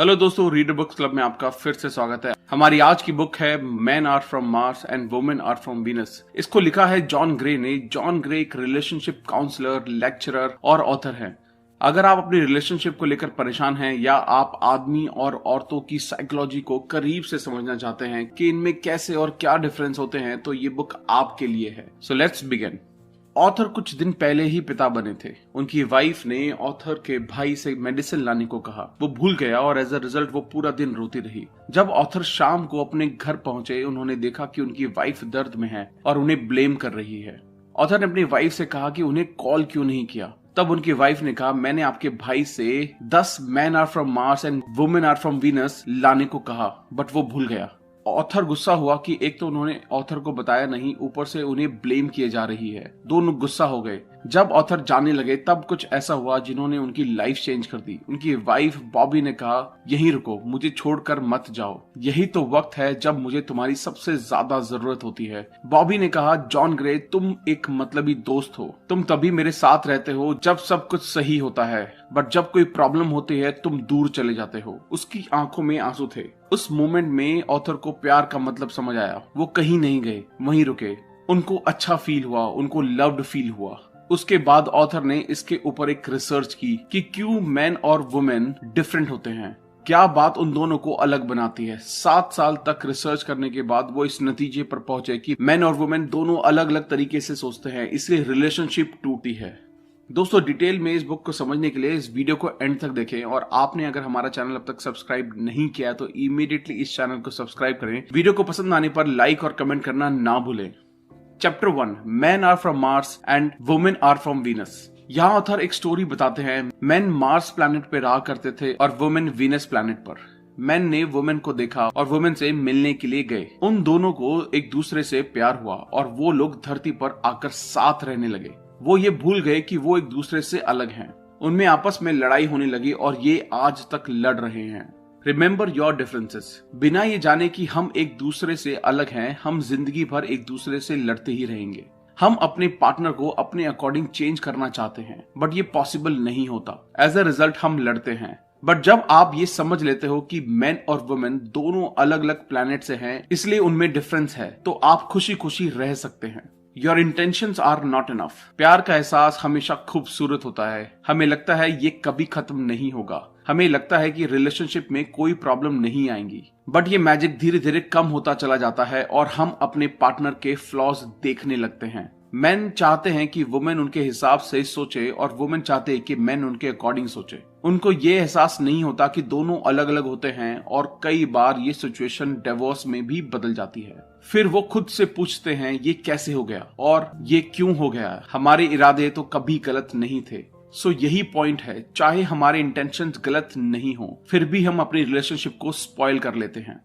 Hello दोस्तों, reader books club में आपका फिर से स्वागत है। हमारी आज की बुक है man are from Mars and women are from Venus. इसको लिखा है जॉन ग्रे ने। जॉन ग्रे एक रिलेशनशिप काउंसलर, लेक्चरर और ऑथर हैं। अगर आप अपनी रिलेशनशिप को लेकर परेशान हैं या आप आदमी और औरतों की साइकोलॉजी को करीब से समझना चाहते हैं कि इनमें कैसे और क्या डिफरेंस होते हैं, तो ये बुक आपके लिए है। So let's begin. ऑथर कुछ दिन पहले ही पिता बने थे। उनकी वाइफ ने ऑथर के भाई से मेडिसिन लाने को कहा। वो भूल गया और एज अ रिजल्ट वो पूरा दिन रोती रही। जब ऑथर शाम को अपने घर पहुंचे, उन्होंने देखा कि उनकी वाइफ दर्द में है और उन्हें ब्लेम कर रही है। ऑथर ने अपनी वाइफ से कहा कि उन्हें कॉल क्यों नहीं किया। तब उनकी वाइफ ने कहा, मैंने आपके भाई से 10 man are from Mars and women are from Venus लाने को कहा, बट वो भूल गया। ऑथर गुस्सा हुआ कि एक तो उन्होंने ऑथर को बताया नहीं, ऊपर से उन्हें ब्लेम किए जा रही है। दोनों गुस्सा हो गए। जब ऑथर जाने लगे तब कुछ ऐसा हुआ जिन्होंने उनकी लाइफ चेंज कर दी। उनकी वाइफ बॉबी ने कहा, यहीं रुको, मुझे छोड़कर मत जाओ, यही तो वक्त है जब मुझे तुम्हारी सबसे ज्यादा जरूरत होती है। बॉबी ने कहा, जॉन ग्रे, तुम एक मतलबी दोस्त हो। तुम तभी मेरे साथ रहते हो जब सब कुछ सही होता है, बट जब कोई प्रॉब्लम होती है तुम दूर चले जाते हो। उसकी आंखों में आंसू थे। उस मोमेंट में ऑथर को प्यार का मतलब समझ आया। वो कहीं नहीं गए, वहीं रुके। उनको अच्छा फील हुआ, उनको लव्ड फील हुआ। उसके बाद ऑथर ने इसके ऊपर एक रिसर्च की कि क्यों मैन और वुमेन डिफरेंट होते हैं, क्या बात उन दोनों को अलग बनाती है। 7 साल तक रिसर्च करने के बाद वो इस नतीजे पर पहुंचे कि मैन और वुमेन दोनों अलग अलग तरीके से सोचते हैं, इसलिए रिलेशनशिप टूटी है। दोस्तों, डिटेल में इस बुक को समझने के लिए इस वीडियो को एंड तक देखें, और आपने अगर हमारा चैनल अब तक सब्सक्राइब नहीं किया तो इमीडिएटली इस चैनल को सब्सक्राइब करें। वीडियो को पसंद आने पर लाइक और कमेंट करना ना भूलें। Chapter 1, man are from Mars and women are from Venus. यहाँ ऑथर एक स्टोरी बताते हैं। मैन मार्स प्लैनेट पे रहा करते थे और वुमेन वीनस प्लैनेट पर। मैन ने वुमेन को देखा और वुमेन से मिलने के लिए गए। उन दोनों को एक दूसरे से प्यार हुआ और वो लोग धरती पर आकर साथ रहने लगे। वो ये भूल गए कि वो एक दूसरे से अलग हैं। उनमें आपस में लड़ाई होने लगी और ये आज तक लड़ रहे हैं। Remember your differences. बिना ये जाने कि हम एक दूसरे से अलग हैं, हम जिंदगी भर एक दूसरे से लड़ते ही रहेंगे। हम अपने पार्टनर को अपने अकॉर्डिंग चेंज करना चाहते हैं, बट ये पॉसिबल नहीं होता। एज अ रिजल्ट हम लड़ते हैं। बट जब आप ये समझ लेते हो कि मैन और वुमेन दोनों अलग अलग प्लैनेट से हैं, इसलिए उनमें डिफरेंस है, तो आप खुशी खुशी रह सकते हैं। Your intentions are not enough। प्यार का एहसास हमेशा खूबसूरत होता है। हमें लगता है ये कभी खत्म नहीं होगा। हमें लगता है कि रिलेशनशिप में कोई प्रॉब्लम नहीं आएंगी, बट ये मैजिक धीरे धीरे कम होता चला जाता है और हम अपने पार्टनर के फ्लॉज देखने लगते हैं। मैन चाहते हैं कि वुमेन उनके हिसाब से सोचे और वुमेन चाहते हैं कि मैन उनके अकॉर्डिंग सोचे। उनको ये एहसास नहीं होता कि दोनों अलग अलग होते हैं, और कई बार ये सिचुएशन डिवोर्स में भी बदल जाती है। फिर वो खुद से पूछते हैं, ये कैसे हो गया और ये क्यों हो गया? हमारे इरादे तो कभी गलत नहीं थे। सो यही पॉइंट है, चाहे हमारे इंटेंशंस गलत नहीं हो, फिर भी हम अपनी रिलेशनशिप को स्पॉइल कर लेते हैं।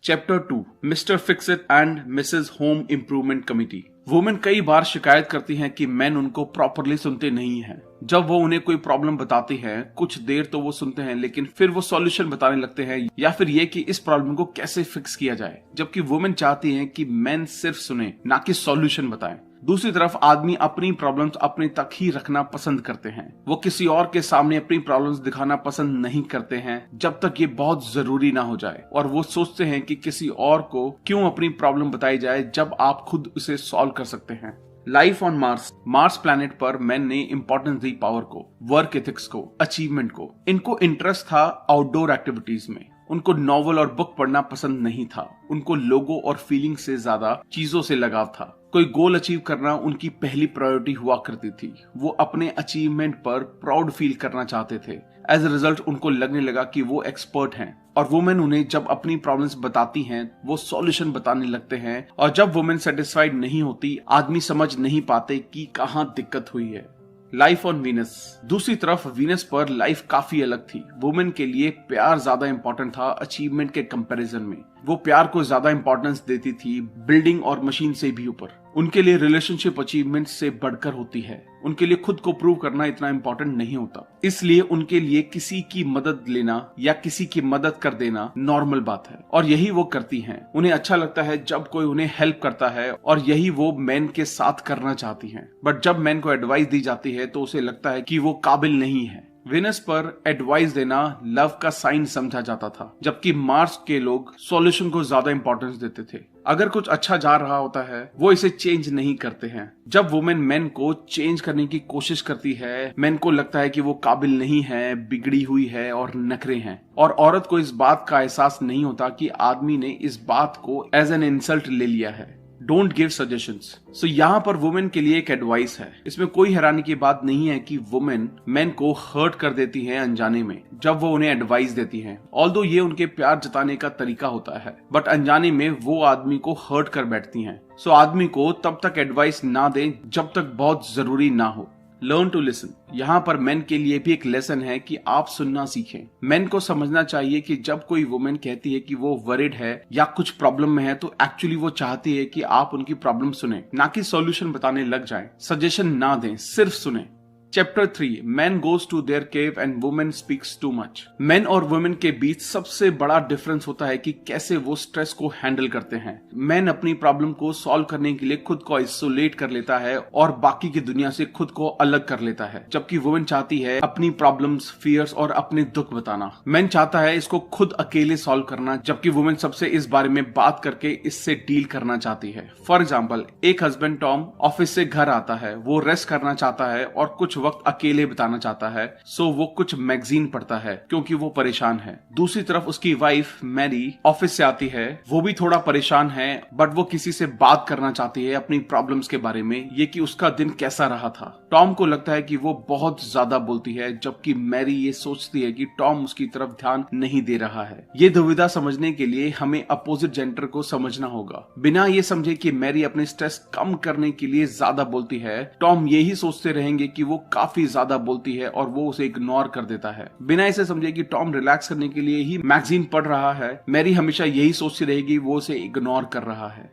Chapter 2, mister Fixit and Mrs home improvement committee. Women कई बार शिकायत करती हैं कि मैन उनको प्रॉपरली सुनते नहीं हैं। जब वो उन्हें कोई प्रॉब्लम बताती हैं, कुछ देर तो वो सुनते हैं, लेकिन फिर वो सॉल्यूशन बताने लगते हैं, या फिर ये कि इस प्रॉब्लम को कैसे फिक्स किया जाए। जबकि वुमेन चाहती हैं कि मैन सिर्फ सुने, ना कि सॉल्यूशन बताएं। दूसरी तरफ आदमी अपनी प्रॉब्लम्स अपने तक ही रखना पसंद करते हैं। वो किसी और के सामने अपनी प्रॉब्लम्स दिखाना पसंद नहीं करते हैं जब तक ये बहुत जरूरी ना हो जाए, और वो सोचते हैं कि किसी और को क्यों अपनी प्रॉब्लम बताई जाए जब आप खुद उसे सॉल्व कर सकते हैं। Life on Mars. Mars planet पर मैन ने इंपॉर्टेंस दी पावर को, वर्क एथिक्स को, अचीवमेंट को। इनको इंटरेस्ट था आउटडोर एक्टिविटीज में। उनको नॉवल और बुक पढ़ना पसंद नहीं था। उनको लोगों और फीलिंग से ज्यादा चीजों से लगाव था। कोई गोल अचीव करना उनकी पहली प्रायोरिटी हुआ करती थी। वो अपने अचीवमेंट पर प्राउड फील करना चाहते थे। एज अ रिजल्ट उनको लगने लगा कि वो एक्सपर्ट हैं, और वुमेन उन्हें जब अपनी प्रॉब्लम्स बताती हैं, वो सॉल्यूशन बताने लगते हैं। और जब वुमेन सेटिस्फाइड नहीं होती, आदमी समझ नहीं पाते कि कहाँ दिक्कत हुई है। Life on Venus. दूसरी तरफ वीनस पर लाइफ काफी अलग थी। वुमेन के लिए प्यार ज्यादा इंपॉर्टेंट था अचीवमेंट के कंपैरिजन में। वो प्यार को ज्यादा इंपॉर्टेंस देती थी, बिल्डिंग और मशीन से भी ऊपर। उनके लिए रिलेशनशिप अचीवमेंट से बढ़कर होती है। उनके लिए खुद को प्रूव करना इतना इंपॉर्टेंट नहीं होता, इसलिए उनके लिए किसी की मदद लेना या किसी की मदद कर देना नॉर्मल बात है, और यही वो करती हैं। उन्हें अच्छा लगता है जब कोई उन्हें हेल्प करता है, और यही वो मैन के साथ करना चाहती हैं। बट जब मैन को एडवाइस दी जाती है तो उसे लगता है कि वो काबिल नहीं है। वेनस पर एडवाइस देना लव का साइन समझा जाता था, जबकि मार्स के लोग सॉल्यूशन को ज्यादा इंपॉर्टेंस देते थे। अगर कुछ अच्छा जा रहा होता है वो इसे चेंज नहीं करते हैं। जब वुमेन मेन को चेंज करने की कोशिश करती है, मेन को लगता है कि वो काबिल नहीं है, बिगड़ी हुई है और नखरे हैं, और औरत को इस बात का एहसास नहीं होता कि आदमी ने इस बात को एज एन इंसल्ट ले लिया है। Don't give suggestions. सो यहाँ पर वुमेन के लिए एक एडवाइस है। इसमें कोई हैरानी की बात नहीं है कि वुमेन मेन को हर्ट कर देती हैं अनजाने में जब वो उन्हें एडवाइस देती हैं। ऑल्दो ये उनके प्यार जताने का तरीका होता है, बट अनजाने में वो आदमी को हर्ट कर बैठती हैं। सो आदमी को तब तक एडवाइस ना दें जब तक बहुत जरूरी ना हो। Learn to listen. यहाँ पर मेन के लिए भी एक लेसन है कि आप सुनना सीखें। मेन को समझना चाहिए कि जब कोई वुमेन कहती है कि वो वरिड है या कुछ प्रॉब्लम में है, तो एक्चुअली वो चाहती है कि आप उनकी प्रॉब्लम सुने, ना कि सॉल्यूशन बताने लग जाएं। सजेशन ना दें, सिर्फ सुने। Chapter 3 man goes to their cave and women speaks too much. Men और वुमेन के बीच सबसे बड़ा डिफरेंस होता है कि कैसे वो स्ट्रेस को हैंडल करते हैं। मेन अपनी प्रॉब्लम को सॉल्व करने के लिए खुद को आइसोलेट कर लेता है और बाकी की दुनिया से खुद को अलग कर लेता है, जबकि वुमेन चाहती है अपनी प्रॉब्लम्स, फियर्स और अपने दुख बताना। मेन चाहता है इसको खुद अकेले सॉल्व करना, जबकि वुमेन सबसे इस बारे में बात करके इससे डील करना चाहती है। फॉर एग्जाम्पल, एक हस्बैंड टॉम ऑफिस से घर आता है, वो रेस्ट करना चाहता है और कुछ वक्त अकेले बिताना चाहता है, सो वो कुछ मैगजीन पढ़ता है क्योंकि वो परेशान है। दूसरी तरफ उसकी वाइफ मैरी ऑफिस से आती है, वो भी थोड़ा परेशान है, बट वो किसी से बात करना चाहती है अपनी प्रॉब्लम्स के बारे में, ये कि उसका दिन कैसा रहा था। टॉम को लगता है कि वो बहुत ज्यादा बोलती है, जबकि मैरी ये सोचती है कि टॉम उसकी तरफ ध्यान नहीं दे रहा है। ये दुविधा समझने के लिए हमें अपोजिट जेंडर को समझना होगा। बिना ये समझे कि मैरी अपने स्ट्रेस कम करने के लिए ज्यादा बोलती है, टॉम यही सोचते रहेंगे कि वो काफी ज्यादा बोलती है और वो उसे इग्नोर कर देता है। बिना इसे समझे कि टॉम रिलैक्स करने के लिए ही मैगजीन पढ़ रहा है, मैरी हमेशा यही सोचती रहेगी वो उसे इग्नोर कर रहा है।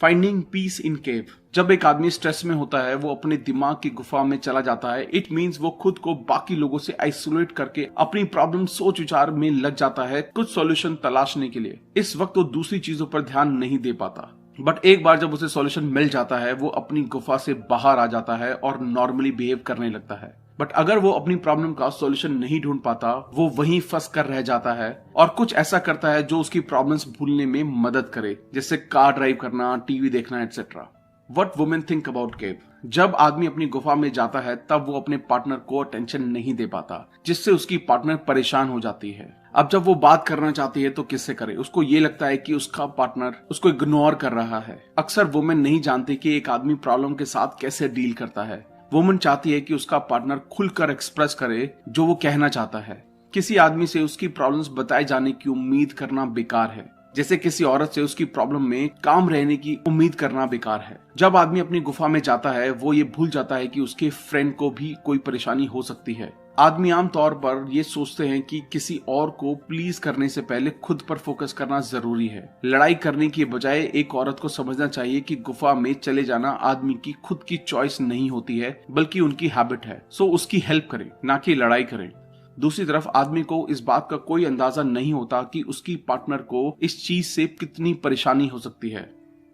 फाइंडिंग पीस इन केव। जब एक आदमी स्ट्रेस में होता है, वो अपने दिमाग की गुफा में चला जाता है। इट मीन्स वो खुद को बाकी लोगों से आइसोलेट करके अपनी प्रॉब्लम सोच विचार में लग जाता है कुछ सॉल्यूशन तलाशने के लिए। इस वक्त वो दूसरी चीजों पर ध्यान नहीं दे पाता, बट एक बार जब उसे सॉल्यूशन मिल जाता है, वो अपनी गुफा से बाहर आ जाता है और नॉर्मली बिहेव करने लगता है। बट अगर वो अपनी प्रॉब्लम का सॉल्यूशन नहीं ढूंढ पाता, वो वहीं फंस कर रह जाता है और कुछ ऐसा करता है जो उसकी प्रॉब्लम्स भूलने में मदद करे, जैसे कार ड्राइव करना, टीवी देखना, etcetera. What women think about cave। जब आदमी अपनी गुफा में जाता है तब वो अपने पार्टनर को अटेंशन नहीं दे पाता, जिससे उसकी पार्टनर परेशान हो जाती है। अब जब वो बात करना चाहती है तो किससे करे? उसको ये लगता है कि उसका पार्टनर उसको इग्नोर कर रहा है। अक्सर वुमेन नहीं जानती कि एक आदमी प्रॉब्लम के साथ कैसे डील करता है। वुमेन चाहती है कि उसका पार्टनर खुलकर एक्सप्रेस करे जो वो कहना चाहता है। किसी आदमी से उसकी प्रॉब्लम्स बताए जाने की उम्मीद करना बेकार है, जैसे किसी औरत से उसकी प्रॉब्लम में काम रहने की उम्मीद करना बेकार है। जब आदमी अपनी गुफा में जाता है, वो ये भूल जाता है कि उसके फ्रेंड को भी कोई परेशानी हो सकती है। आदमी आमतौर पर ये सोचते हैं कि किसी और को प्लीज करने से पहले खुद पर फोकस करना जरूरी है। लड़ाई करने की बजाय एक औरत को समझना चाहिए कि गुफा में चले जाना आदमी की खुद की चॉइस नहीं होती है, बल्कि उनकी हैबिट है। सो उसकी हेल्प करें, ना कि लड़ाई करें। दूसरी तरफ आदमी को इस बात का कोई अंदाजा नहीं होता कि उसकी पार्टनर को इस चीज से कितनी परेशानी हो सकती है।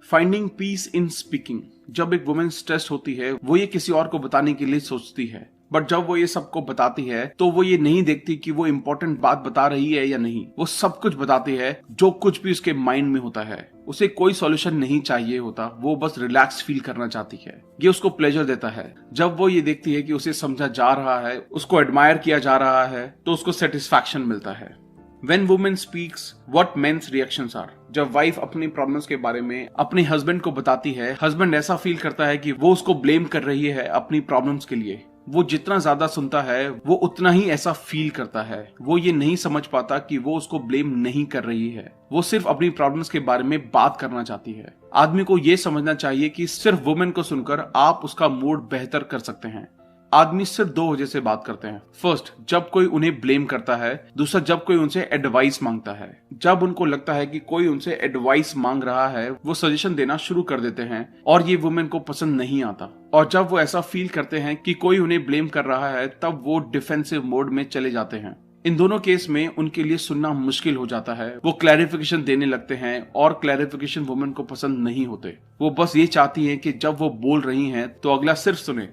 Finding peace in speaking. जब एक वुमेन स्ट्रेस होती है, वो ये किसी और को बताने के लिए सोचती है, बट जब वो ये सबको बताती है तो वो ये नहीं देखती कि वो इम्पोर्टेंट बात बता रही है या नहीं। वो सब कुछ बताती है जो कुछ भी उसके माइंड में होता है। उसे कोई सॉल्यूशन नहीं चाहिए होता, वो बस रिलैक्स फील करना चाहती है। ये उसको प्लेजर देता है। जब वो ये देखती है कि उसे समझा जा रहा है, उसको एडमायर किया जा रहा है, तो उसको सेटिस्फैक्शन मिलता है। When women speaks, what men's reactions are। जब वाइफ अपनी प्रॉब्लम्स के बारे में अपने हस्बैंड को बताती है, हस्बैंड ऐसा फील करता है कि वो उसको ब्लेम कर रही है अपनी प्रॉब्लम्स के लिए। वो जितना ज्यादा सुनता है, वो उतना ही ऐसा फील करता है। वो ये नहीं समझ पाता कि वो उसको ब्लेम नहीं कर रही है, वो सिर्फ अपनी प्रॉब्लम्स के बारे में बात करना चाहती है। आदमी को ये समझना चाहिए कि सिर्फ वुमेन को सुनकर आप उसका मूड बेहतर कर सकते हैं। आदमी सिर्फ दो वजह से बात करते हैं। फर्स्ट, जब कोई उन्हें ब्लेम करता है। दूसरा, जब कोई उनसे एडवाइस मांगता है। जब उनको लगता है कि कोई उनसे एडवाइस मांग रहा है, वो सजेशन देना शुरू कर देते हैं और ये वुमेन को पसंद नहीं आता। और जब वो ऐसा फील करते हैं कि कोई उन्हें ब्लेम कर रहा है, तब वो डिफेंसिव मोड में चले जाते हैं। इन दोनों केस में उनके लिए सुनना मुश्किल हो जाता है। वो क्लैरिफिकेशन देने लगते हैं और क्लैरिफिकेशन वुमेन को पसंद नहीं होते। वो बस ये चाहती है कि जब वो बोल रही हैं तो अगला सिर्फ सुने।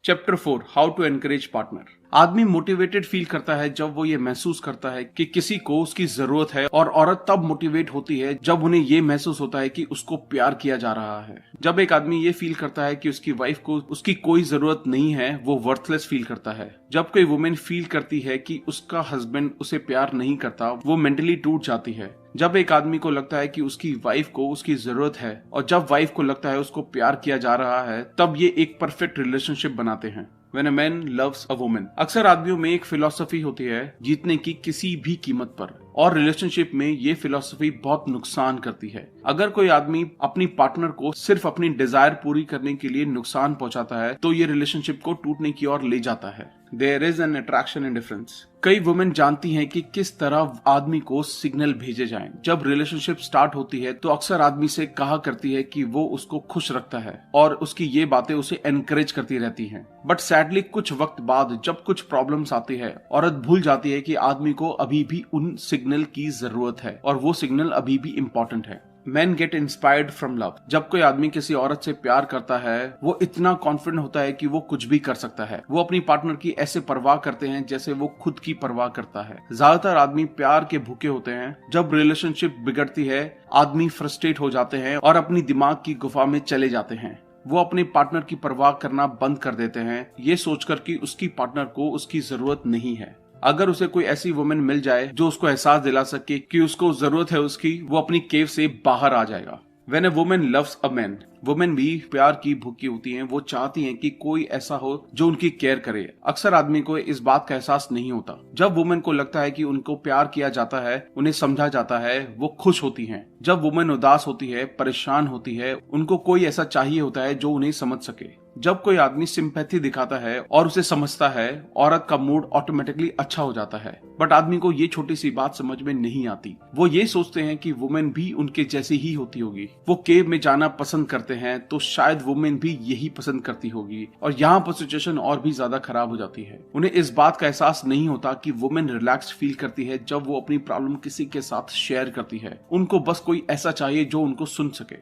Chapter 4 how to encourage partner. आदमी मोटिवेटेड फील करता है जब वो ये महसूस करता है कि किसी को उसकी जरूरत है, और औरत तब मोटिवेट होती है जब उन्हें ये महसूस होता है कि उसको प्यार किया जा रहा है। जब एक आदमी ये फील करता है कि उसकी वाइफ को उसकी कोई जरूरत नहीं है, वो वर्थलेस फील करता है। जब कोई वुमेन फील करती है कि उसका हस्बैंड उसे प्यार नहीं करता, वो मेंटली टूट जाती है। जब एक आदमी को लगता है कि उसकी वाइफ को उसकी जरूरत है, और जब वाइफ को लगता है उसको प्यार किया जा रहा है, तब ये एक परफेक्ट रिलेशनशिप बनाते हैं। When a man loves a woman, अक्सर आदमियों में एक फिलॉसफी होती है जीतने की किसी भी कीमत पर, और रिलेशनशिप में ये फिलॉसफी बहुत नुकसान करती है। अगर कोई आदमी अपनी पार्टनर को सिर्फ अपनी डिजायर पूरी करने के लिए नुकसान पहुंचाता है, तो ये रिलेशनशिप को टूटने की ओर ले जाता है। There is an attraction and difference. कई वुमेन जानती हैं कि किस तरह आदमी को सिग्नल भेजे जाएं। जब रिलेशनशिप स्टार्ट होती है तो अक्सर आदमी से कहा करती है कि वो उसको खुश रखता है, और उसकी ये बातें उसे एनकरेज करती रहती हैं। बट सैडली कुछ वक्त बाद जब कुछ प्रॉब्लम्स आती है, औरत भूल जाती है कि आदमी को अभी भी उन सिग्नल की जरूरत है, और वो सिग्नल अभी भी इम्पोर्टेंट है। Men get inspired from love. जब कोई आदमी किसी औरत से प्यार करता है, वो इतना कॉन्फिडेंट होता है कि वो कुछ भी कर सकता है। वो अपनी पार्टनर की ऐसे परवाह करते हैं जैसे वो खुद की परवाह करता है। ज्यादातर आदमी प्यार के भूखे होते हैं। जब रिलेशनशिप बिगड़ती है, आदमी फ्रस्ट्रेट हो जाते हैं और अपनी दिमाग की गुफा में चले जाते हैं। वो अपने पार्टनर की परवाह करना बंद कर देते हैं, ये सोचकर कि उसकी पार्टनर को उसकी जरूरत नहीं है। अगर उसे कोई ऐसी वुमेन मिल जाए जो उसको एहसास दिला सके कि उसको जरूरत है उसकी, वो अपनी केव से बाहर आ जाएगा। When a woman loves a man, women भी प्यार की भूखी होती हैं। वो चाहती हैं कि कोई ऐसा हो जो उनकी केयर करे। अक्सर आदमी को इस बात का एहसास नहीं होता। जब वुमेन को लगता है कि उनको प्यार किया जाता है, उन्हें समझा जाता है, वो खुश होती हैं। जब वुमेन उदास होती है, परेशान होती है, उनको कोई ऐसा चाहिए होता है जो उन्हें समझ सके। जब कोई आदमी सिंपैथी दिखाता है और उसे समझता है, औरत का मूड ऑटोमेटिकली अच्छा हो जाता है। बट आदमी को ये छोटी सी बात समझ में नहीं आती। वो ये सोचते हैं कि वुमेन भी उनके जैसी ही होती होगी। वो केव में जाना पसंद करते हैं, तो शायद वुमेन भी यही पसंद करती होगी, और यहाँ पर सिचुएशन और भी ज्यादा खराब हो जाती है। उन्हें इस बात का एहसास नहीं होता कि वुमेन रिलैक्स्ड फील करती है जब वो अपनी प्रॉब्लम किसी के साथ शेयर करती है। उनको बस कोई ऐसा चाहिए जो उनको सुन सके।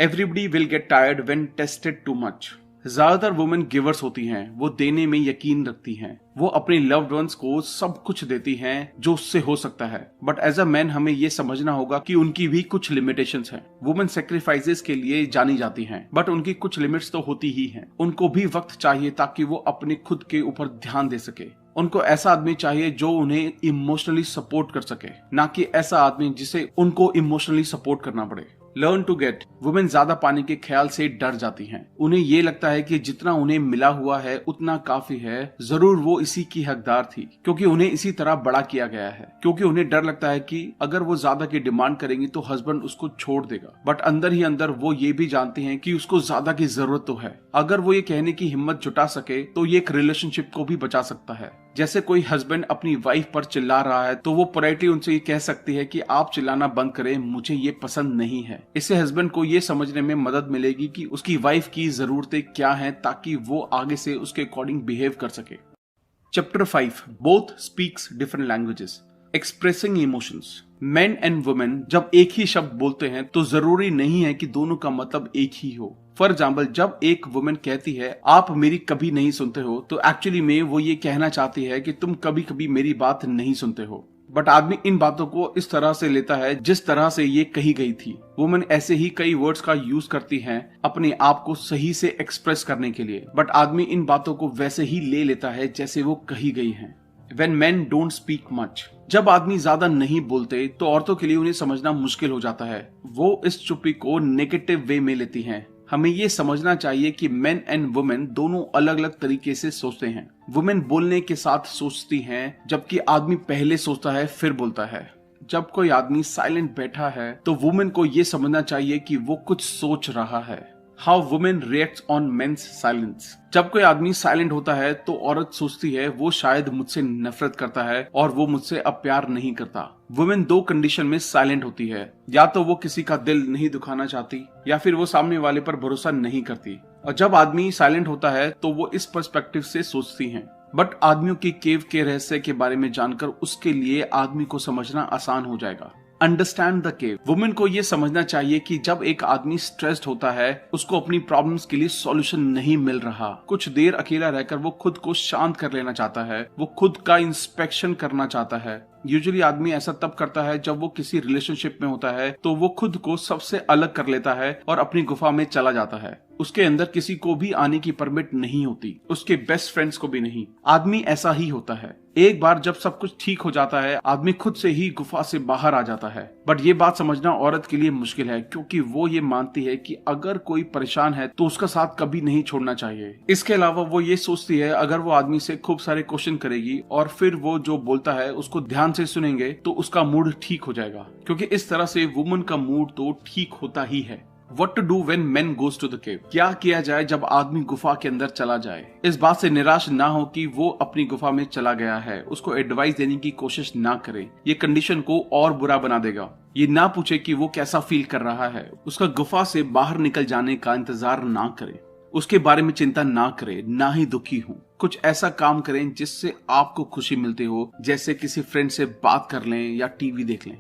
Everybody will get tired when tested too much. ज्यादातर वुमेन गिवर्स होती हैं। वो देने में यकीन रखती हैं। वो अपने लव्ड वंस को सब कुछ देती हैं जो उससे हो सकता है। बट एज अ मैन हमें ये समझना होगा कि उनकी भी कुछ लिमिटेशंस हैं। वुमेन सेक्रीफाइसेस के लिए जानी जाती हैं, बट उनकी कुछ लिमिट्स तो होती ही हैं। उनको भी वक्त चाहिए ताकि वो अपने खुद के ऊपर ध्यान दे सके। उनको ऐसा आदमी चाहिए जो उन्हें इमोशनली सपोर्ट कर सके, ना कि ऐसा आदमी जिसे उनको इमोशनली सपोर्ट करना पड़े। Learn to get. वुमेन ज्यादा पाने के ख्याल से डर जाती हैं। उन्हें ये लगता है कि जितना उन्हें मिला हुआ है उतना काफी है। जरूर वो इसी की हकदार थी, क्योंकि उन्हें इसी तरह बड़ा किया गया है। क्योंकि उन्हें डर लगता है कि अगर वो ज्यादा की डिमांड करेंगी तो हस्बैंड उसको छोड़ देगा। बट अंदर ही अंदर वो ये भी जानती हैं कि उसको ज्यादा की जरूरत तो है। अगर वो ये कहने की हिम्मत जुटा सके तो ये एक रिलेशनशिप को भी बचा सकता है। जैसे कोई हस्बैंड अपनी वाइफ पर चिल्ला रहा है, तो वो पोलाइटली उनसे ये कह सकती है कि आप चिल्लाना बंद करें, मुझे ये पसंद नहीं है। इससे हस्बैंड को ये समझने में मदद मिलेगी कि उसकी वाइफ की जरूरतें क्या हैं, ताकि वो आगे से उसके अकॉर्डिंग बिहेव कर सके। Chapter 5 both speaks different languages. Expressing emotions. Main and women जब एक ही शब्द बोलते हैं तो जरूरी नहीं है कि दोनों का मतलब एक ही हो। फॉर एग्जाम्पल, जब एक वुमेन कहती है आप मेरी कभी नहीं सुनते हो, तो एक्चुअली में वो ये कहना चाहती है कि तुम कभी कभी मेरी बात नहीं सुनते हो। बट आदमी इन बातों को इस तरह से लेता है जिस तरह से ये कही गई थी। वुमेन ऐसे ही कई वर्ड्स का यूज करती हैं अपने आप को सही से एक्सप्रेस करने के लिए, बट आदमी इन बातों को वैसे ही ले लेता है जैसे वो कही गई हैं। When men don't speak much, जब आदमी ज्यादा नहीं बोलते तो औरतों के लिए उन्हें समझना मुश्किल हो जाता है। वो इस चुप्पी को नेगेटिव वे में लेती हैं। हमें ये समझना चाहिए कि मेन एंड वुमेन दोनों अलग अलग तरीके से सोचते हैं। वुमेन बोलने के साथ सोचती हैं, जबकि आदमी पहले सोचता है फिर बोलता है। जब कोई आदमी साइलेंट बैठा है तो वुमेन को ये समझना चाहिए कि वो कुछ सोच रहा है। How women reacts on men's silence. जब कोई आदमी साइलेंट होता है तो औरत सोचती है वो शायद मुझसे नफरत करता है और वो मुझसे अब प्यार नहीं करता। वुमेन दो कंडीशन में साइलेंट होती है, या तो वो किसी का दिल नहीं दुखाना चाहती, या फिर वो सामने वाले पर भरोसा नहीं करती। और जब आदमी साइलेंट होता है तो वो इस पर्सपेक्टिव से सोचती हैं। बट आदमियों की केव के रहस्य के बारे में जानकर उसके लिए आदमी को समझना आसान हो जाएगा। Understand the cave. वुमेन को ये समझना चाहिए कि जब एक आदमी स्ट्रेस्ड होता है, उसको अपनी प्रॉब्लम्स के लिए सॉल्यूशन नहीं मिल रहा, कुछ देर अकेला रहकर वो खुद को शांत कर लेना चाहता है, वो खुद का इंस्पेक्शन करना चाहता है। यूजुअली आदमी ऐसा तब करता है जब वो किसी रिलेशनशिप में होता है, तो वो खुद को सबसे अलग कर लेता है और अपनी गुफा में चला जाता है। उसके अंदर किसी को भी आने की परमिट नहीं होती, उसके बेस्ट फ्रेंड्स को भी नहीं। आदमी ऐसा ही होता है। एक बार जब सब कुछ ठीक हो जाता है, आदमी खुद से ही गुफा से बाहर आ जाता है। बट ये बात समझना औरत के लिए मुश्किल है, क्योंकि वो ये मानती है कि अगर कोई परेशान है तो उसका साथ कभी नहीं छोड़ना चाहिए। इसके अलावा वो ये सोचती है अगर वो आदमी से खूब सारे क्वेश्चन करेगी और फिर वो जो बोलता है उसको ध्यान से सुनेंगे तो उसका मूड ठीक हो जाएगा, क्योंकि इस तरह से वुमन का मूड तो ठीक होता ही है। What to do when men goes to the cave? क्या किया जाए जब आदमी गुफा के अंदर चला जाए? इस बात से निराश ना हो कि वो अपनी गुफा में चला गया है, उसको एडवाइस देने की कोशिश ना करे, ये कंडीशन को और बुरा बना देगा। ये ना पूछे कि वो कैसा फील कर रहा है, उसका गुफा से बाहर निकल जाने का इंतजार ना करे, उसके बारे में चिंता ना करे, ना ही दुखी हो। कुछ ऐसा काम करें जिससे आपको खुशी मिलती हो, जैसे किसी फ्रेंड से बात कर लें या टीवी देख लें।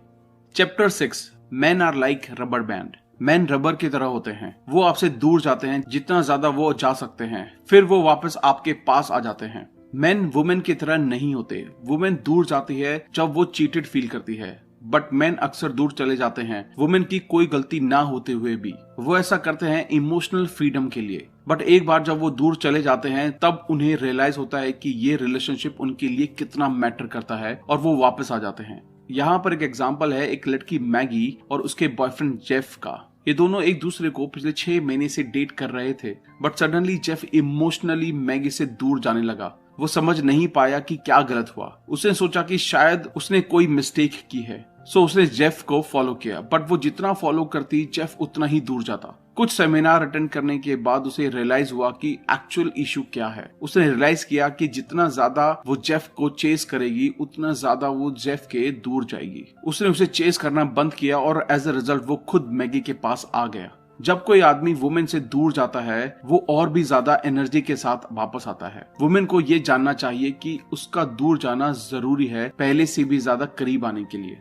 Chapter 6, Men are like rubber band। Man rubber की तरह होते हैं, वो आपसे दूर जाते हैं जितना ज्यादा वो जा सकते हैं, फिर वो वापस आपके पास आ जाते हैं। मैन वुमेन की तरह नहीं होते। वुमेन दूर जाती है जब वो चीटेड फील करती है, बट मैन अक्सर दूर चले जाते हैं वुमेन की कोई गलती ना होते हुए भी। वो ऐसा करते हैं इमोशनल फ्रीडम के लिए, बट एक बार जब वो दूर चले जाते हैं तब उन्हें रियलाइज होता है कि ये रिलेशनशिप उनके लिए कितना मैटर करता है और वो वापस आ जाते हैं। यहाँ पर एक एग्जाम्पल है एक लड़की मैगी और उसके बॉयफ्रेंड जेफ का। ये दोनों एक दूसरे को पिछले 6 महीने से डेट कर रहे थे, but suddenly Jeff emotionally Maggi से दूर जाने लगा। वो समझ नहीं पाया कि क्या गलत हुआ। उसने सोचा कि शायद उसने कोई मिस्टेक की है, सो उसने जेफ को फॉलो किया, बट वो जितना फॉलो करती जेफ उतना ही दूर जाता। कुछ सेमिनार अटेंड करने के बाद उसे रियलाइज हुआ कि एक्चुअल इशू क्या है। उसने रियलाइज किया कि जितना ज्यादा वो जेफ को चेस करेगी उतना ज्यादा वो जेफ के दूर जाएगी। उसने उसे चेस करना बंद किया और एज अ रिजल्ट वो खुद मैगी के पास आ गया। जब कोई आदमी वुमेन से दूर जाता है, वो और भी ज्यादा एनर्जी के साथ वापस आता है। वुमेन को ये जानना चाहिए कि उसका दूर जाना जरूरी है पहले से भी ज्यादा करीब आने के लिए।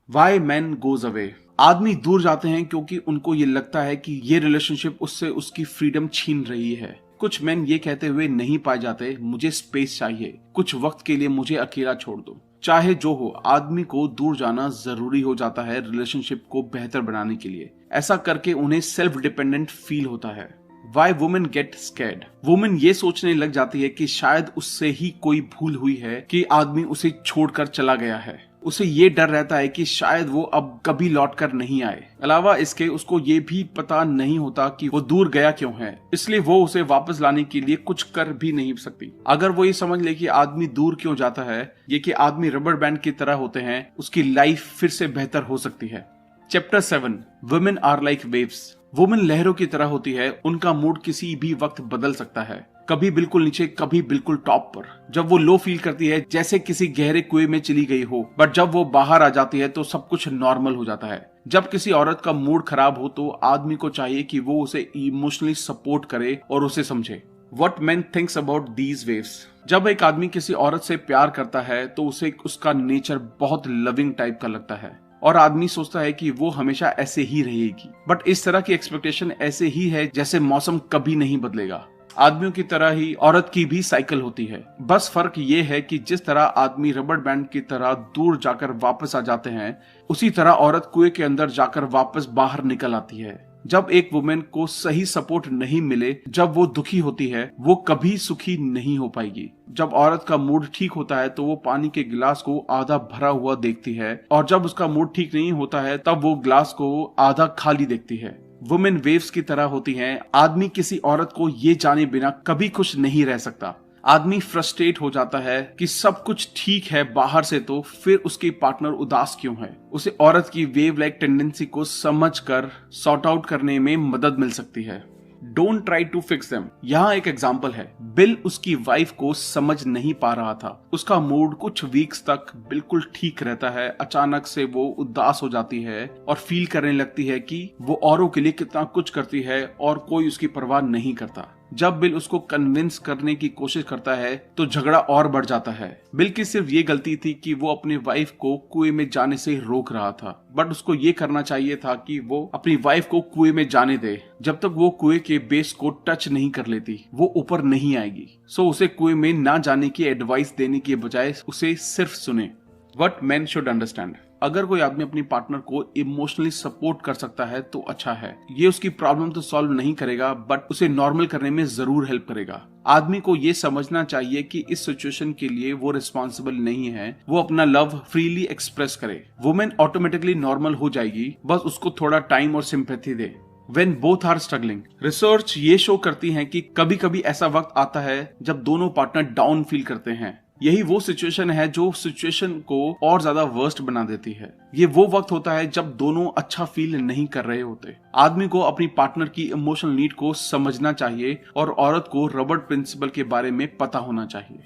Why men goes away? आदमी दूर जाते हैं क्योंकि उनको ये लगता है कि ये रिलेशनशिप उससे उसकी फ्रीडम छीन रही है। कुछ मैन ये कहते हुए नहीं पाए जाते, मुझे स्पेस चाहिए, कुछ वक्त के लिए मुझे अकेला छोड़ दो। चाहे जो हो, आदमी को दूर जाना जरूरी हो जाता है रिलेशनशिप को बेहतर बनाने के लिए। ऐसा करके उन्हें सेल्फ डिपेंडेंट फील होता है। Why women get scared? Women ये सोचने लग जाती है कि शायद उससे ही कोई भूल हुई है कि आदमी उसे छोड़कर चला गया है। उसे ये डर रहता है कि शायद वो अब कभी लौटकर नहीं आए। अलावा इसके उसको ये भी पता नहीं होता कि वो दूर गया क्यों है, इसलिए वो उसे वापस लाने के लिए कुछ कर भी नहीं सकती। अगर वो ये समझ ले कि आदमी दूर क्यों जाता है, ये कि आदमी रबर बैंड की तरह होते हैं, उसकी लाइफ फिर से बेहतर हो सकती है। Chapter 7, women are like waves. Women लहरों की तरह होती है, उनका मूड किसी भी वक्त बदल सकता है, कभी बिल्कुल नीचे, कभी बिल्कुल टॉप पर। जब वो लो फील करती है जैसे किसी गहरे कुएं में चली गई हो, बट जब वो बाहर आ जाती है तो सब कुछ नॉर्मल हो जाता है। जब किसी औरत का मूड खराब हो तो आदमी को चाहिए कि वो उसे इमोशनली सपोर्ट करे और उसे समझे। What men thinks about these waves? जब एक आदमी किसी औरत से प्यार करता है तो उसे उसका नेचर बहुत लविंग टाइप का लगता है और आदमी सोचता है कि वो हमेशा ऐसे ही रहेगी। बट इस तरह की एक्सपेक्टेशन ऐसे ही है जैसे मौसम कभी नहीं बदलेगा। आदमियों की तरह ही औरत की भी साइकिल होती है, बस फर्क ये है कि जिस तरह आदमी रबर बैंड की तरह दूर जाकर वापस आ जाते हैं, उसी तरह औरत कुएं के अंदर जाकर वापस बाहर निकल आती है। जब एक वुमेन को सही सपोर्ट नहीं मिले, जब वो दुखी होती है, वो कभी सुखी नहीं हो पाएगी। जब औरत का मूड ठीक होता है तो वो पानी के गिलास को आधा भरा हुआ देखती है, और जब उसका मूड ठीक नहीं होता है तब वो गिलास को आधा खाली देखती है। वुमेन वेव्स की तरह होती हैं। आदमी किसी औरत को ये जाने बिना कभी खुश नहीं रह सकता। आदमी फ्रस्ट्रेट हो जाता है कि सब कुछ ठीक है बाहर से, तो फिर उसकी पार्टनर उदास क्यों है। उसे औरत की वेव लाइक टेंडेंसी को समझकर सॉर्ट आउट करने में मदद मिल सकती है। Don't try to fix them. यहाँ एक एग्जाम्पल है। बिल उसकी वाइफ को समझ नहीं पा रहा था। उसका मूड कुछ वीक्स तक बिल्कुल ठीक रहता है, अचानक से वो उदास हो जाती है और फील करने लगती है कि वो औरों के लिए कितना कुछ करती है और कोई उसकी परवाह नहीं करता। जब बिल उसको कन्विंस करने की कोशिश करता है तो झगड़ा और बढ़ जाता है। बिल की सिर्फ ये गलती थी कि वो अपनी वाइफ को कुएं में जाने से रोक रहा था, बट उसको ये करना चाहिए था कि वो अपनी वाइफ को कुएं में जाने दे। जब तक वो कुएं के बेस को टच नहीं कर लेती वो ऊपर नहीं आएगी। सो उसे कुएं में ना जाने की एडवाइस देने के बजाय उसे सिर्फ सुने। व्हाट मेन शुड अंडरस्टैंड, अगर कोई आदमी अपनी पार्टनर को इमोशनली सपोर्ट कर सकता है तो अच्छा है। ये उसकी प्रॉब्लम तो सॉल्व नहीं करेगा बट उसे नॉर्मल करने में जरूर हेल्प करेगा। आदमी को ये समझना चाहिए कि इस सिचुएशन के लिए वो रिस्पॉन्सिबल नहीं है, वो अपना लव फ्रीली एक्सप्रेस करे। वुमेन ऑटोमेटिकली नॉर्मल हो जाएगी, बस उसको थोड़ा टाइम और sympathy they. When both are struggling, research ये शो करती है कि कभी कभी ऐसा वक्त आता है जब दोनों पार्टनर डाउन फील करते हैं। यही वो सिचुएशन है जो सिचुएशन को और ज्यादा वर्स्ट बना देती है। ये वो वक्त होता है जब दोनों अच्छा फील नहीं कर रहे होते। आदमी को अपनी पार्टनर की इमोशनल नीड को समझना चाहिए और औरत को रॉबर्ट प्रिंसिपल के बारे में पता होना चाहिए।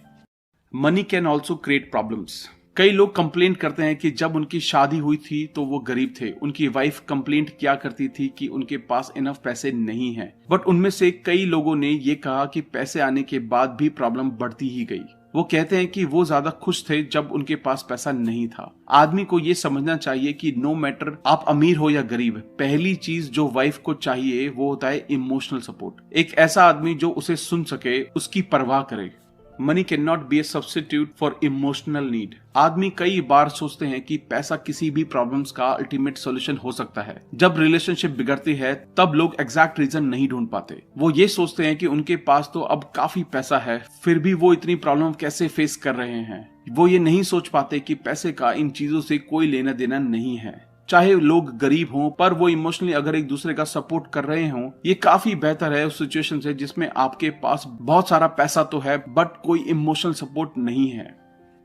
Money can also create problems. कई लोग कंप्लेंट करते हैं कि जब उनकी शादी हुई थी तो वो गरीब थे। उनकी वाइफ कंप्लेंट किया करती थी कि उनके पास इनफ पैसे नहीं हैं। बट उनमें से कई लोगों ने ये कहा कि पैसे आने के बाद भी प्रॉब्लम बढ़ती ही गई। वो कहते हैं कि वो ज्यादा खुश थे जब उनके पास पैसा नहीं था। आदमी को ये समझना चाहिए कि नो मैटर आप अमीर हो या गरीब, पहली चीज जो वाइफ को चाहिए वो होता है इमोशनल सपोर्ट। एक ऐसा आदमी जो उसे सुन सके, उसकी परवाह करे। Money can not be A substitute for emotional need. आदमी कई बार सोचते हैं कि पैसा किसी भी प्रॉब्लम्स का अल्टीमेट सॉल्यूशन हो सकता है। जब रिलेशनशिप बिगड़ती है तब लोग एग्जैक्ट रीजन नहीं ढूंढ पाते। वो ये सोचते हैं कि उनके पास तो अब काफी पैसा है, फिर भी वो इतनी प्रॉब्लम कैसे फेस कर रहे हैं। वो ये नहीं सोच पाते कि पैसे का इन चीजों से कोई लेना देना नहीं है। चाहे लोग गरीब हों पर वो इमोशनली अगर एक दूसरे का सपोर्ट कर रहे हों, ये काफी बेहतर है उस सिचुएशन से जिसमें आपके पास बहुत सारा पैसा तो है बट कोई इमोशनल सपोर्ट नहीं है।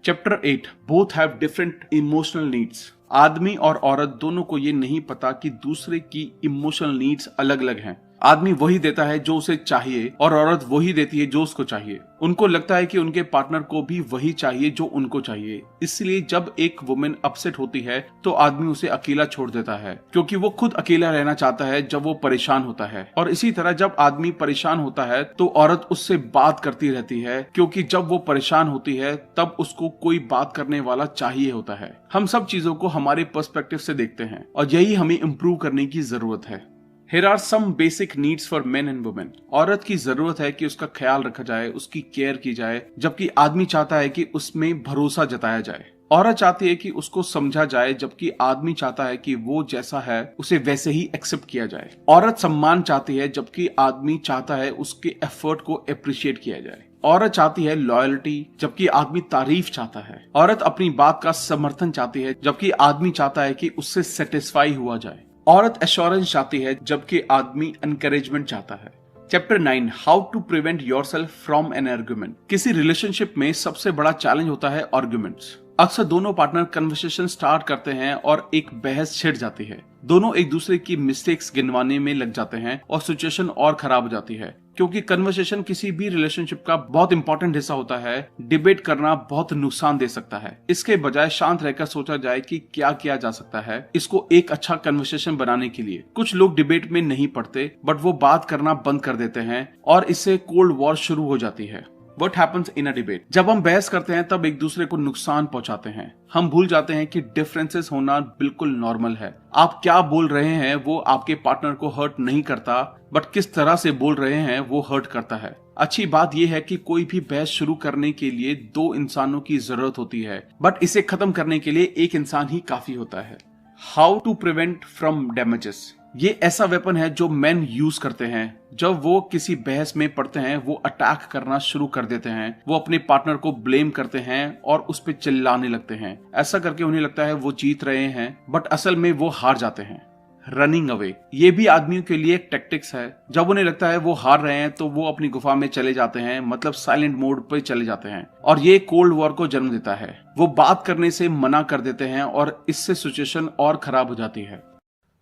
Chapter 8, both have different emotional needs. आदमी और औरत दोनों को ये नहीं पता कि दूसरे की इमोशनल नीड्स अलग अलग हैं। आदमी वही देता है जो उसे चाहिए और औरत वही देती है जो उसको चाहिए। उनको लगता है कि उनके पार्टनर को भी वही चाहिए जो उनको चाहिए। इसलिए जब एक वुमेन अपसेट होती है तो आदमी उसे अकेला छोड़ देता है क्योंकि वो खुद अकेला रहना चाहता है जब वो परेशान होता है। और इसी तरह जब आदमी परेशान होता है तो औरत उससे बात करती रहती है क्योंकि जब वो परेशान होती है तब उसको कोई बात करने वाला चाहिए होता है। हम सब चीजों को हमारे पर्सपेक्टिव से देखते हैं और यही हमें इम्प्रूव करने की जरूरत है। Here are some basic needs for men and women. औरत की जरूरत है कि उसका ख्याल रखा जाए, उसकी केयर की जाए, जबकि आदमी चाहता है कि उसमें भरोसा जताया जाए। औरत चाहती है कि उसको समझा जाए, जबकि आदमी चाहता है कि वो जैसा है उसे वैसे ही एक्सेप्ट किया जाए। औरत सम्मान चाहती है जबकि आदमी चाहता है उसके एफर्ट को अप्रिशिएट किया जाए। औरत चाहती है लॉयल्टी जबकि आदमी तारीफ चाहता है। औरत अपनी बात का समर्थन चाहती है जबकि आदमी चाहता है कि उससे सेटिस्फाई हुआ जाए। औरत एश्योरेंस चाहती है जबकि आदमी एनकरेजमेंट चाहता है। Chapter 9, how to prevent yourself from an argument. किसी रिलेशनशिप में सबसे बड़ा चैलेंज होता है आर्गुमेंट्स। अक्सर दोनों पार्टनर कन्वर्सेशन स्टार्ट करते हैं और एक बहस छिड़ जाती है। दोनों एक दूसरे की मिस्टेक्स गिनवाने में लग जाते हैं और सिचुएशन और खराब हो जाती है। क्योंकि कन्वर्सेशन किसी भी रिलेशनशिप का बहुत इंपॉर्टेंट हिस्सा होता है, डिबेट करना बहुत नुकसान दे सकता है। इसके बजाय शांत रहकर सोचा जाए कि क्या किया जा सकता है इसको एक अच्छा कन्वर्सेशन बनाने के लिए। कुछ लोग डिबेट में नहीं पड़ते बट वो बात करना बंद कर देते हैं और इससे कोल्ड वॉर शुरू हो जाती है। What happens in a debate? जब हम बहस करते हैं तब एक दूसरे को नुकसान पहुंचाते हैं। हम भूल जाते हैं कि डिफरेंसेस होना बिल्कुल नॉर्मल है। आप क्या बोल रहे हैं वो आपके पार्टनर को हर्ट नहीं करता, बट किस तरह से बोल रहे हैं वो हर्ट करता है। अच्छी बात यह है कि कोई भी बहस शुरू करने के लिए दो इंसानों की जरूरत होती है, बट इसे खत्म करने के लिए एक इंसान ही काफी होता है। How to prevent from damages. ये ऐसा वेपन है जो मेन यूज करते हैं। जब वो किसी बहस में पड़ते हैं वो अटैक करना शुरू कर देते हैं। वो अपने पार्टनर को ब्लेम करते हैं और उस पर चिल्लाने लगते हैं। ऐसा करके उन्हें लगता है वो जीत रहे हैं बट असल में वो हार जाते हैं। रनिंग अवे, ये भी आदमियों के लिए एक टैक्टिक्स है। जब उन्हें लगता है वो हार रहे हैं तो वो अपनी गुफा में चले जाते हैं, मतलब साइलेंट मोड पर चले जाते हैं और ये कोल्ड वॉर को जन्म देता है। वो बात करने से मना कर देते हैं और इससे सिचुएशन और खराब हो जाती है।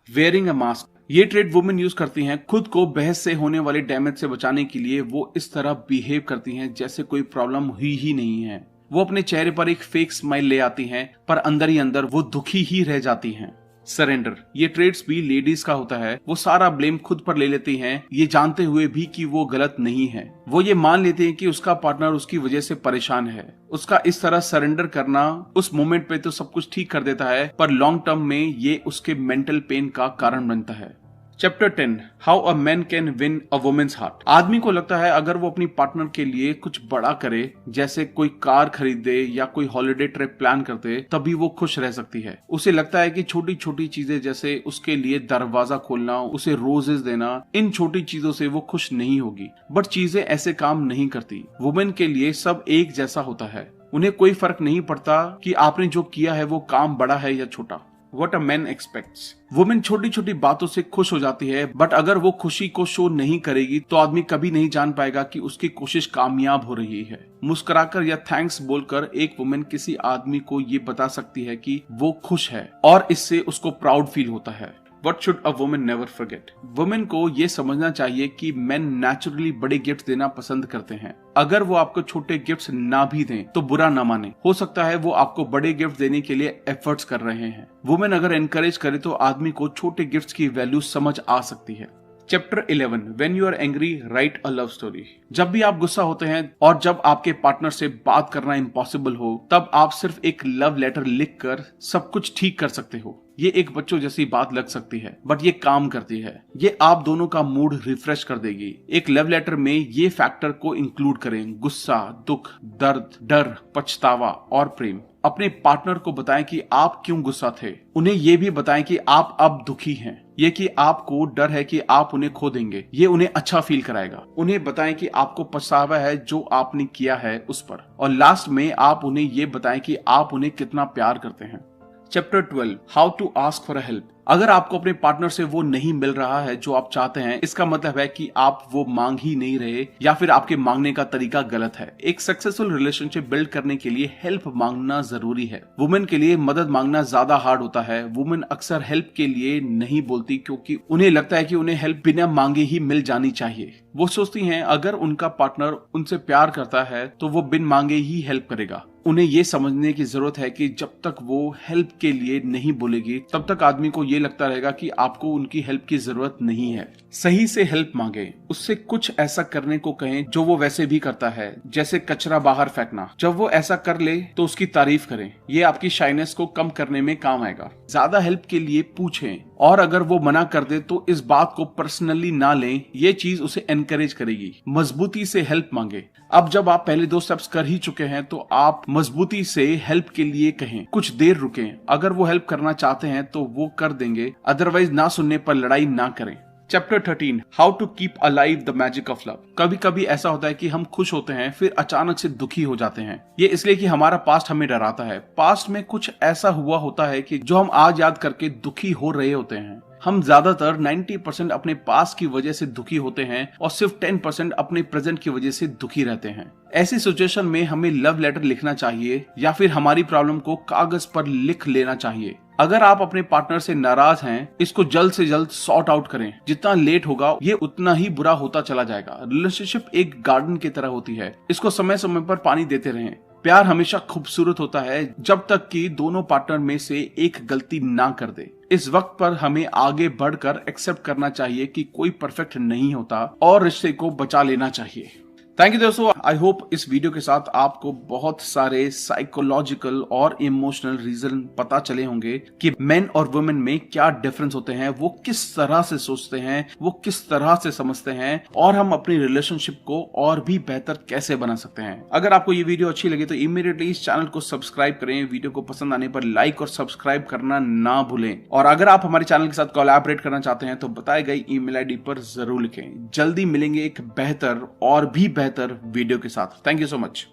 वेयरिंग अ मास्क, ये ट्रेड वुमेन यूज करती हैं खुद को बहस से होने वाले डैमेज से बचाने के लिए। वो इस तरह बिहेव करती हैं जैसे कोई प्रॉब्लम हुई ही नहीं है। वो अपने चेहरे पर एक फेक स्माइल ले आती हैं पर अंदर ही अंदर वो दुखी ही रह जाती हैं। सरेंडर, ये ट्रेड्स भी लेडीज का होता है। वो सारा ब्लेम खुद पर ले लेती हैं, ये जानते हुए भी कि वो गलत नहीं है। वो ये मान लेती हैं कि उसका पार्टनर उसकी वजह से परेशान है। उसका इस तरह सरेंडर करना उस मोमेंट पे तो सब कुछ ठीक कर देता है, पर लॉन्ग टर्म में ये उसके मेंटल पेन का कारण बनता है। Chapter 10, how a man can win a women's heart. आदमी को लगता है अगर वो अपनी पार्टनर के लिए कुछ बड़ा करे, जैसे कोई कार खरीद दे या कोई हॉलिडे ट्रिप प्लान कर दे, तभी वो खुश रह सकती है। उसे लगता है कि छोटी छोटी चीजें जैसे उसके लिए दरवाजा खोलना, उसे रोजेस देना, इन छोटी चीजों से वो खुश नहीं होगी। बट चीजें ऐसे काम नहीं करती। वुमेन के लिए सब एक जैसा होता है। उन्हें कोई फर्क नहीं पड़ता कि आपने जो किया है वो काम बड़ा है या छोटा। What a man expects। Women छोटी छोटी बातों से खुश हो जाती है, बट अगर वो खुशी को शो नहीं करेगी तो आदमी कभी नहीं जान पाएगा कि उसकी कोशिश कामयाब हो रही है। मुस्कुराकर या थैंक्स बोलकर एक वुमेन किसी आदमी को ये बता सकती है कि वो खुश है और इससे उसको प्राउड फील होता है। What should a woman never forget? Women को ये समझना चाहिए कि मेन नेचुरली बड़े गिफ्ट देना पसंद करते हैं। अगर वो आपको छोटे गिफ्ट्स ना भी दें तो बुरा ना माने। हो सकता है वो आपको बड़े गिफ्ट देने के लिए एफर्ट्स कर रहे हैं। वुमेन अगर एनकरेज करे तो आदमी को छोटे गिफ्ट्स की वैल्यू समझ आ सकती है। Chapter 11, when you are angry write a love story. जब भी आप गुस्सा होते हैं और जब आपके पार्टनर से बात करना इम्पॉसिबल हो, तब आप सिर्फ एक लव लेटर लिखकर सब कुछ ठीक कर सकते हो। ये एक बच्चों जैसी बात लग सकती है, बट ये काम करती है। ये आप दोनों का मूड रिफ्रेश कर देगी। एक लव लेटर में ये फैक्टर को इंक्लूड करें: गुस्सा, दुख, दर्द, डर, पछतावा और प्रेम। अपने पार्टनर को बताएं कि आप क्यों गुस्सा थे। उन्हें ये भी बताएं कि आप अब दुखी हैं। ये कि आपको डर है कि आप उन्हें खो देंगे, ये उन्हें अच्छा फील कराएगा। उन्हें बताएं कि आपको पछतावा है जो आपने किया है उस पर। और लास्ट में आप उन्हें ये बताएं कि आप उन्हें कितना प्यार करते हैं। Chapter 12, how to ask for help. अगर आपको अपने पार्टनर से वो नहीं मिल रहा है जो आप चाहते हैं, इसका मतलब है कि आप वो मांग ही नहीं रहे या फिर आपके मांगने का तरीका गलत है। एक सक्सेसफुल रिलेशनशिप बिल्ड करने के लिए हेल्प मांगना जरूरी है। वुमेन के लिए मदद मांगना ज्यादा हार्ड होता है। वुमेन अक्सर हेल्प के लिए नहीं बोलती क्योंकि उन्हें लगता है कि उन्हें हेल्प बिना मांगे ही मिल जानी चाहिए। वो सोचती हैं अगर उनका पार्टनर उनसे प्यार करता है तो वो बिन मांगे ही हेल्प करेगा। उन्हें ये समझने की जरूरत है कि जब तक वो हेल्प के लिए नहीं बोलेगी तब तक आदमी को ये लगता रहेगा कि आपको उनकी हेल्प की जरूरत नहीं है। सही से हेल्प मांगे, उससे कुछ ऐसा करने को कहें जो वो वैसे भी करता है, जैसे कचरा बाहर फेंकना। जब वो ऐसा कर ले तो उसकी तारीफ करें, ये आपकी शाइनेस को कम करने में काम आएगा। ज्यादा हेल्प के लिए पूछें और अगर वो मना कर दे तो इस बात को पर्सनली ना लें, ये चीज उसे एनकरेज करेगी। मजबूती से हेल्प मांगे। अब जब आप पहले 2 स्टेप्स कर ही चुके हैं तो आप मजबूती से हेल्प के लिए कहें। कुछ देर रुकें, अगर वो हेल्प करना चाहते हैं तो वो कर देंगे, अदरवाइज ना सुनने पर लड़ाई ना करें। Chapter 13, how to keep alive the magic of love. कभी कभी ऐसा होता है कि हम खुश होते हैं फिर अचानक से दुखी हो जाते हैं। ये इसलिए कि हमारा पास्ट हमें डराता है। पास्ट में कुछ ऐसा हुआ होता है कि जो हम आज याद करके दुखी हो रहे होते हैं। हम ज्यादातर 90% अपने पास्ट की वजह से दुखी होते हैं और सिर्फ 10% अपने प्रेजेंट की वजह से दुखी रहते हैं। ऐसी सिचुएशन में हमें लव लेटर लिखना चाहिए या फिर हमारी प्रॉब्लम को कागज पर लिख लेना चाहिए। अगर आप अपने पार्टनर से नाराज हैं, इसको जल्द से जल्द सॉर्ट आउट करें। जितना लेट होगा ये उतना ही बुरा होता चला जाएगा। रिलेशनशिप एक गार्डन की तरह होती है, इसको समय समय पर पानी देते रहें। प्यार हमेशा खूबसूरत होता है जब तक कि दोनों पार्टनर में से एक गलती ना कर दे। इस वक्त पर हमें आगे बढ़कर एक्सेप्ट करना चाहिए कि कोई परफेक्ट नहीं होता और रिश्ते को बचा लेना चाहिए। थैंक यू दोस्तों। आई होप इस वीडियो के साथ आपको बहुत सारे साइकोलॉजिकल और इमोशनल रीजन पता चले होंगे कि मेन और वुमेन में क्या डिफरेंस होते हैं, वो किस तरह से सोचते हैं, वो किस तरह से समझते हैं और हम अपनी रिलेशनशिप को और भी बेहतर कैसे बना सकते हैं। अगर आपको ये वीडियो अच्छी लगे तो इमीडिएटली इस चैनल को सब्सक्राइब करें। वीडियो को पसंद आने पर लाइक और सब्सक्राइब करना ना भूलें। और अगर आप हमारे चैनल के साथ कोलैबोरेट करना चाहते हैं तो बताए गई ईमेल आईडी पर जरूर लिखें। जल्दी मिलेंगे एक बेहतर और भी बेहतर वीडियो के साथ। Thank you so much.